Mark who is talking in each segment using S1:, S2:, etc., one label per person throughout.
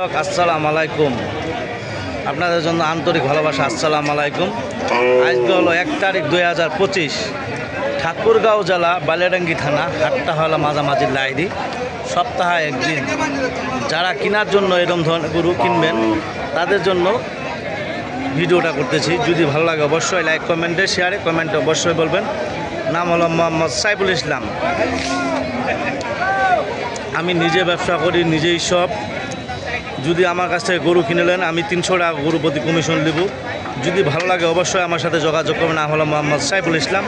S1: আসসালামু আলাইকুম। আপনাদের জন্য আন্তরিক ভালোবাসা। আসসালামু আলাইকুম। আজকে হলো 1 তারিখ 2025, ঠাকুরগাঁও জেলা বালিয়াডাঙ্গি থানা, হাটটা হলো মাঝামাঝি লাইরি। সপ্তাহে একদিন যারা কেনার জন্য এরকম ধরনের গরু কিনবেন তাদের জন্য ভিডিওটা করতেছি। যদি ভালো লাগে অবশ্যই লাইক, কমেন্টে, শেয়ারে, কমেন্টে অবশ্যই বলবেন। নাম হলো মোহাম্মদ সাইফুল ইসলাম। আমি নিজে ব্যবসা করি, নিজেই সব। যদি আমার কাছ থেকে গরু কিনে নেন আমি 300 টাকা গরু প্রতি কমিশন দেব। যদি ভালো লাগে অবশ্যই আমার সাথে যোগাযোগ করবেন। নাম হলো মোহাম্মদ সাইফুল ইসলাম।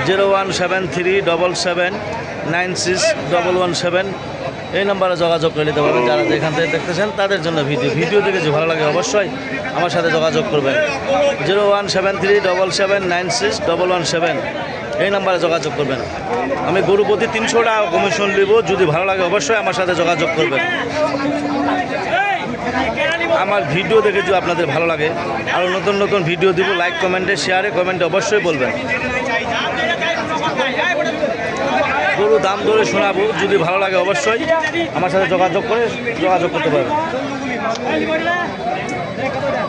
S1: 01737961117 এই নম্বরে যোগাযোগ করে নিতে পারবেন। যারা যেখান থেকে দেখতেছেন তাদের জন্য ভিডিও দেখে যদি ভালো লাগে অবশ্যই আমার সাথে যোগাযোগ করবেন। 01737761117 এই নাম্বারে যোগাযোগ করবেন। আমি গরু প্রতি 300 টাকা কমিশন নেব। যদি ভালো লাগে অবশ্যই আমার সাথে যোগাযোগ করবেন। আমার ভিডিও দেখে যদি আপনাদের ভালো লাগে আরও নতুন নতুন ভিডিও দিব। লাইক, কমেন্টে, শেয়ারে, কমেন্টে অবশ্যই বলবেন। গরু দাম ধরে শোনাবো। যদি ভালো লাগে অবশ্যই আমার সাথে যোগাযোগ করতে পারবেন।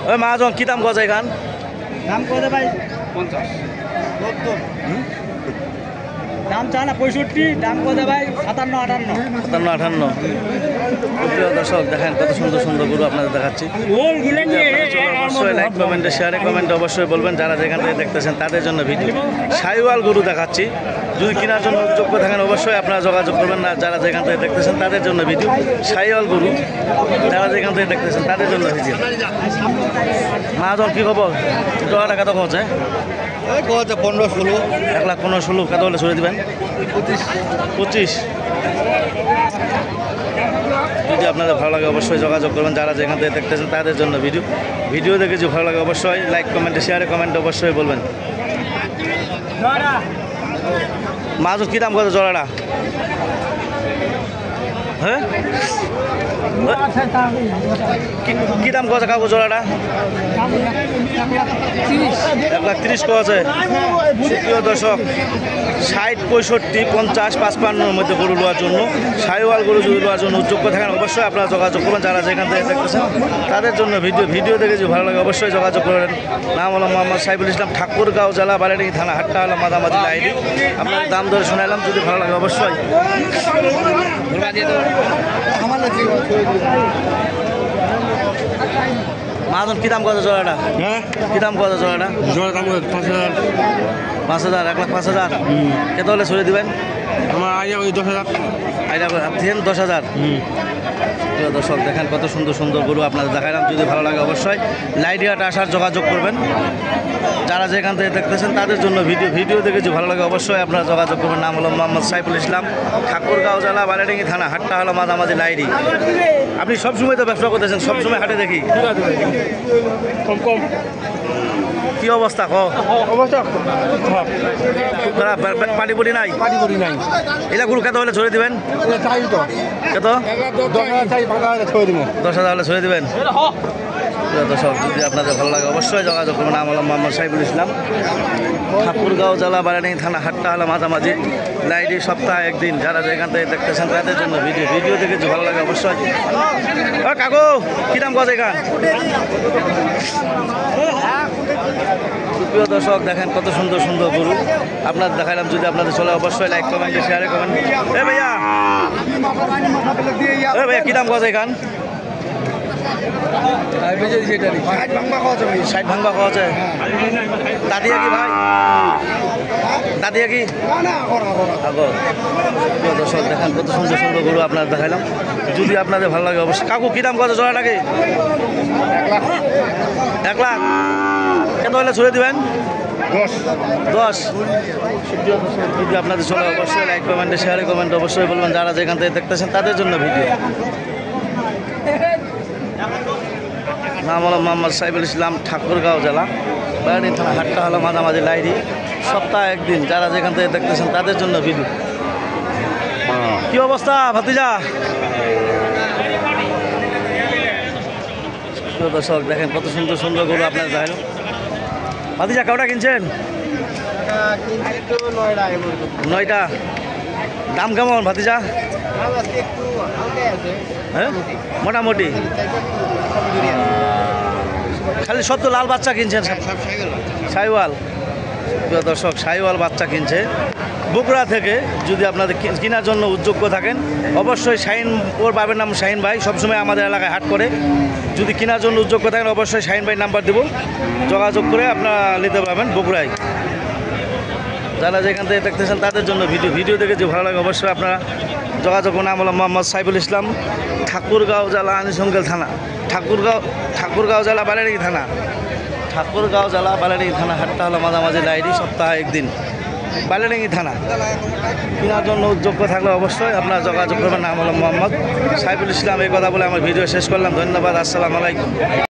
S1: ওই মহাজন কী দাম গজা এখান?
S2: দাম কত ভাই? 50 দাম চা না 65, দাম কত ভাই? 57 58
S1: প্রিয় দর্শক দেখেন কত সুন্দর সুন্দর গরু আপনাদের দেখাচ্ছি। অবশ্যই লাইক, কমেন্টে, শেয়ারে, কমেন্টে অবশ্যই বলবেন। যারা যেখান থেকে দেখতেছেন তাদের জন্য ভিডিও। সাইওয়াল গরু দেখাচ্ছি। যদি কেনার জন্য যোগ্য থাকেন অবশ্যই আপনারা যোগাযোগ করবেন। না যারা যেখান থেকে দেখতেছেন তাদের জন্য ভিডিও। সাইওয়াল গরু যারা যেখান থেকে দেখতেছেন তাদের জন্য ভিডিও। মহাজন কী খবর? টাকাটা কত খরচ?
S2: 15-16
S1: 1,15,16 কত হলে ছড়ে দেবেন? 25। যদি আপনাদের ভালো লাগে অবশ্যই যোগাযোগ করবেন। যারা যেখান থেকে দেখতেছেন তাদের জন্য ভিডিও দেখে যদি ভালো লাগে অবশ্যই লাইক, কমেন্টে, শেয়ারে, কমেন্টে অবশ্যই বলবেন। মাছ কী দাম কত জোড়াটা? হ্যাঁ কী দাম কত কাকু জোড়াটা? 1,30,000 কছে। প্রিয় দর্শক 60, 65, 50, 55 মধ্যে গরু নেওয়ার জন্য, সাইওয়াল গরু যদি নেওয়ার জন্য যোগ্য থাকেন অবশ্যই আপনারা যোগাযোগ করবেন। যারা যেখান থেকে দেখতেছেন তাদের জন্য ভিডিও দেখে যদি ভালো লাগে অবশ্যই যোগাযোগ করবেন। নাম হলো মোহাম্মদ সাইফুল ইসলাম, ঠাকুরগাঁও জেলা বালিয়াডাঙ্গি থানা, হাটটা হলো মাঝামাঝি লাইরি। আপনার দাম ধরে শোনালাম। যদি ভালো লাগে অবশ্যই মাজন কী দাম কত জোড়াটা?
S2: হ্যাঁ
S1: কী দাম কত জোড়াটা?
S2: জোড়া দাম 5000
S1: 5,000 1,05,000 কত হলে ছড়িয়ে দেবেন?
S2: আমার আইয়া ওই 10,000
S1: আইডা দিন 10,000। প্রিয় দর্শক দেখেন কত সুন্দর সুন্দর গরু আপনাদের দেখালাম। যদি ভালো লাগে অবশ্যই লাইডিয়াটা আসার যোগাযোগ করবেন। যারা যেখান থেকে দেখতেছেন তাদের জন্য ভিডিও দেখে যদি ভালো লাগে অবশ্যই আপনারা যোগাযোগ করবেন। নাম হলো মোহাম্মদ সাইফুল ইসলাম, ঠাকুরগাঁও জেলা বালিয়াডাঙ্গি থানা, হাটটা হলো মাঝামাঝি লাইরি। আপনি সবসময় তো ব্যবসা করতেছেন, সবসময় হাটে দেখি।
S2: কম
S1: কি অবস্থা
S2: অবস্থা
S1: পাটি পটি নাই?
S2: নাই
S1: এলা গরু কত হলে ছড়িয়ে দেবেন?
S2: চাই তো
S1: কত? 10,000 হলে ছড়িয়ে দেবেন। দর্শক যদি আপনাদের ভালো লাগে অবশ্যই যোগাযোগ করবেন। নাম হলো মোহাম্মদ সাইফুল ইসলাম, ঠাকুরগাঁও জেলা বালিয়াডাঙ্গি থানা, হাটটা হলো মাঝামাঝি লাইরি। সপ্তাহে একদিন যারা যেখান থেকে দেখতেছেন তাদের জন্য ভিডিও দেখে যদি ভালো লাগে অবশ্যই। কাকু কী দাম কত এখান? প্রিয় দর্শক দেখেন কত সুন্দর সুন্দর গরু আপনাদের দেখালাম। যদি আপনাদের চলে অবশ্যই লাইক, কমেন্টে, শেয়ারে, কমেন্ট। ভাইয়া কী দাম কত এখান? 60 ভাঙবা খাওয়া যায়। দাদিয়া কি ভাই? দাদিয়া কি? প্রিয় দর্শক দেখেন কত সুন্দর সুন্দর গরু আপনাদের দেখালাম। যদি আপনাদের ভালো লাগে অবশ্যই। কাকু কী দাম কত জোড়াটাকে? 1 লাখ কত হলে ছড়িয়ে দেবেন? 10। যদি আপনাদের চলে অবশ্যই লাইক, কমেন্টে, শেয়ারে, কমেন্ট অবশ্যই বলবেন। যারা যেখান থেকে দেখতেছেন তাদের জন্য ভিডিও। নাম হলো মোহাম্মদ সাইফুল ইসলাম, ঠাকুরগাঁও জেলা বালিয়াডাঙ্গি থানা, হাটটা হলো মাঝামাঝি লাইরি। সপ্তাহে একদিন যারা যেখান থেকে দেখতেছেন তাদের জন্য ভিডিও। কি অবস্থা ভাতিজা? দর্শক দেখেন কত সুন্দর সুন্দর গরু আপনার দেখালো। ভাতিজা কটা কিনছেন? 9টা। দাম কেমন ভাতিজা? হ্যাঁ মোটামুটি খালি সব তো লাল বাচ্চা কিনছেন সাইওয়াল। প্রিয় দর্শক, সাইওয়াল বাচ্চা কিনছে বগুড়া থেকে। যদি আপনাদের কেনার জন্য উদ্যোগ্য থাকেন অবশ্যই শাহিন, ওর বাবার নাম শাহিন ভাই, সবসময় আমাদের এলাকায় হাট করে। যদি কেনার জন্য উদ্যোগ্য থাকেন অবশ্যই শাহিন ভাই নাম্বার দেবো, যোগাযোগ করে আপনারা নিতে পারবেন বগুড়ায়। যারা যেখান থেকে দেখতেছেন তাদের জন্য ভিডিও দেখে যে ভালো লাগে অবশ্যই আপনারা যোগাযোগ করুন। নাম হলো মোহাম্মদ সাইফুল ইসলাম, ঠাকুরগাঁও জেলা আনিসঙ্গেল থানা, ঠাকুরগাঁও জেলা বালিয়াড়ি থানা, ঠাকুরগাঁও জেলা বালিয়াড়ি থানা। হাটটা হলো মাঝামাঝি লাইডি, সপ্তাহে একদিন, বালিয়াড়ি থানা। কেনার জন্য যোগ্য থাকলে অবশ্যই আপনারা যোগাযোগ করবেন। নাম হলো মোহাম্মদ সাইফুল ইসলাম। এই কথা বলে আমার ভিডিও শেষ করলাম। ধন্যবাদ। আসসালামু আলাইকুম।